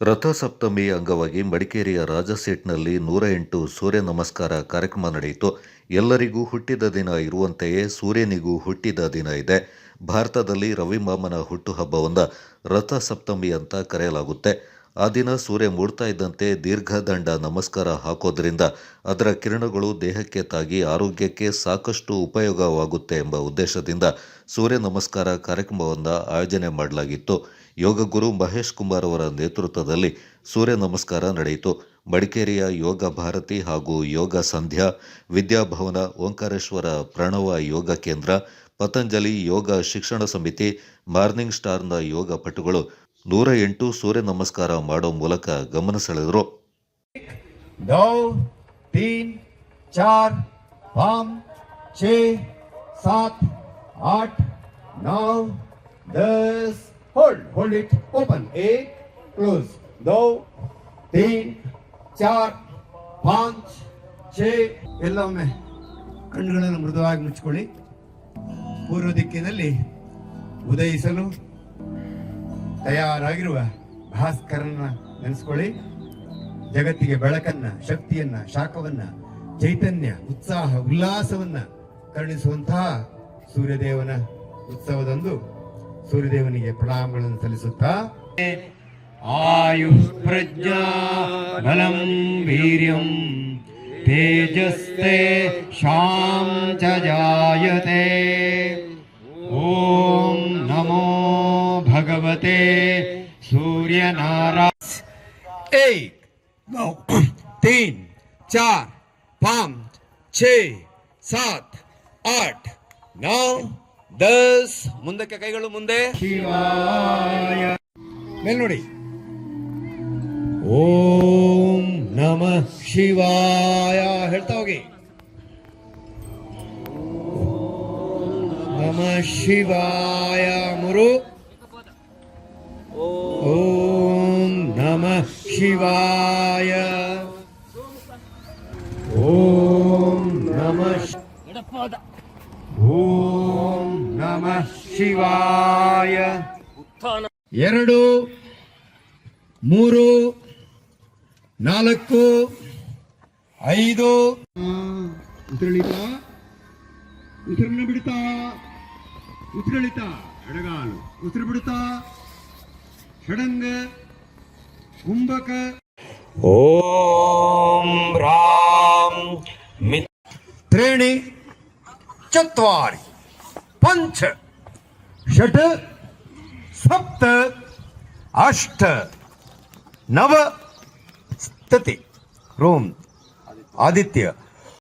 ರಥಸಪ್ತಮಿ ಅಂಗವಾಗಿ ಮಡಿಕೇರಿಯ ರಾಜಸೀಟ್ನಲ್ಲಿ 108 ಸೂರ್ಯ ನಮಸ್ಕಾರ ಕಾರ್ಯಕ್ರಮ ನಡೆಯಿತು. ಎಲ್ಲರಿಗೂ ಹುಟ್ಟಿದ ದಿನ ಇರುವಂತೆಯೇ ಸೂರ್ಯನಿಗೂ ಹುಟ್ಟಿದ ದಿನ ಇದೆ. ಭಾರತದಲ್ಲಿ ರವಿಮಾಮನ ಹುಟ್ಟುಹಬ್ಬವನ್ನು ರಥಸಪ್ತಮಿ ಅಂತ ಕರೆಯಲಾಗುತ್ತೆ. ಆ ದಿನ ಸೂರ್ಯ ಮೂಡ್ತಾ ಇದ್ದಂತೆ ದೀರ್ಘದಂಡ ನಮಸ್ಕಾರ ಹಾಕೋದ್ರಿಂದ ಅದರ ಕಿರಣಗಳು ದೇಹಕ್ಕೆ ತಾಗಿ ಆರೋಗ್ಯಕ್ಕೆ ಸಾಕಷ್ಟು ಉಪಯೋಗವಾಗುತ್ತೆ ಎಂಬ ಉದ್ದೇಶದಿಂದ ಸೂರ್ಯ ನಮಸ್ಕಾರ ಕಾರ್ಯಕ್ರಮವನ್ನು ಆಯೋಜನೆ ಮಾಡಲಾಗಿತ್ತು. ಯೋಗ ಗುರು ಮಹೇಶ್ ಕುಮಾರ್ ಅವರ ನೇತೃತ್ವದಲ್ಲಿ ಸೂರ್ಯ ನಮಸ್ಕಾರ ನಡೆಯಿತು. ಮಡಿಕೇರಿಯ ಯೋಗ ಭಾರತಿ ಹಾಗೂ ಯೋಗ ಸಂಧ್ಯಾ, ವಿದ್ಯಾಭವನ, ಓಂಕಾರೇಶ್ವರ ಪ್ರಣವ ಯೋಗ ಕೇಂದ್ರ, ಪತಂಜಲಿ ಯೋಗ ಶಿಕ್ಷಣ ಸಮಿತಿ, ಮಾರ್ನಿಂಗ್ ಸ್ಟಾರ್ನ ಯೋಗ ಪಟುಗಳು 108 ಸೂರ್ಯ ನಮಸ್ಕಾರ ಮಾಡೋ ಮೂಲಕ ಗಮನ ಸೆಳೆದರು. 2 3 4 5 6 7 8 9 10. Hold it, open, 8, close, 2 3 4 5 6. ಎಲ್ಲೊಮ್ಮೆ ಕಣ್ಣುಗಳನ್ನು ಮೃದುವಾಗಿ ಮುಚ್ಚಿಕೊಳ್ಳಿ. ಪೂರ್ವ ದಿಕ್ಕಿನಲ್ಲಿ ಉದಯಿಸಲು ತಯಾರಾಗಿರುವ ಭಾಸ್ಕರನ ನೆನೆಸ್ಕೊಳ್ಳಿ. ಜಗತ್ತಿಗೆ ಬೆಳಕನ್ನ, ಶಕ್ತಿಯನ್ನ, ಶಾಖವನ್ನ, ಚೈತನ್ಯ, ಉತ್ಸಾಹ, ಉಲ್ಲಾಸವನ್ನ ಕರುಣಿಸುವಂತಹ ಸೂರ್ಯದೇವನ ಉತ್ಸವದಂದು ಸೂರ್ಯದೇವನಿಗೆ ಪ್ರಣಾಮಗಳನ್ನು ಸಲ್ಲಿಸುತ್ತಾ ಆಯುಷ್ ಪ್ರಜ್ಞಾ ಬಲಂ ವೀರ್ಯಂ ತೇಜಸ್ತೆ ಶಾಂ ಚ ಜಾಯತೆ. ಓಂ ನಮೋ ಭಗವತೆ ಸೂರ್ಯನಾರಾಯಣ. 1 2 3 4 5 6 7 8 9 10. ಮುಂದಕ್ಕೆ ಕೈಗಳು ಮುಂದೆ. ಶಿವಾಯ ಮೇಲ್ ನೋಡಿ. ಓಂ ನಮಃ ಶಿವಾಯ ಹೇಳ್ತಾ ಹೋಗಿ. ನಮಃ ಶಿವಾಯ 3. ಓಂ ನಮಃ ಶಿವಾಯ. ಓಂ ನಮಃ ಓಂ ನಮಃ ಶಿವಾಯ. 2 3 4 5. ಉಸಿರೆಳಿತ, ಉಸಿರನ್ನು ಬಿಡುತ್ತಾ, ಉಸಿರೆಳಿತ, ಎಡಗಾಲು ಉಸಿರು ಬಿಡುತ್ತಾ, ಷಡಂಗ ಕುಂಭಕ. ಓಂ ರಾಂ त्रीणि चत्वारि पंच षट् सप्त अष्ट नव. स्थिति रोम आदित्य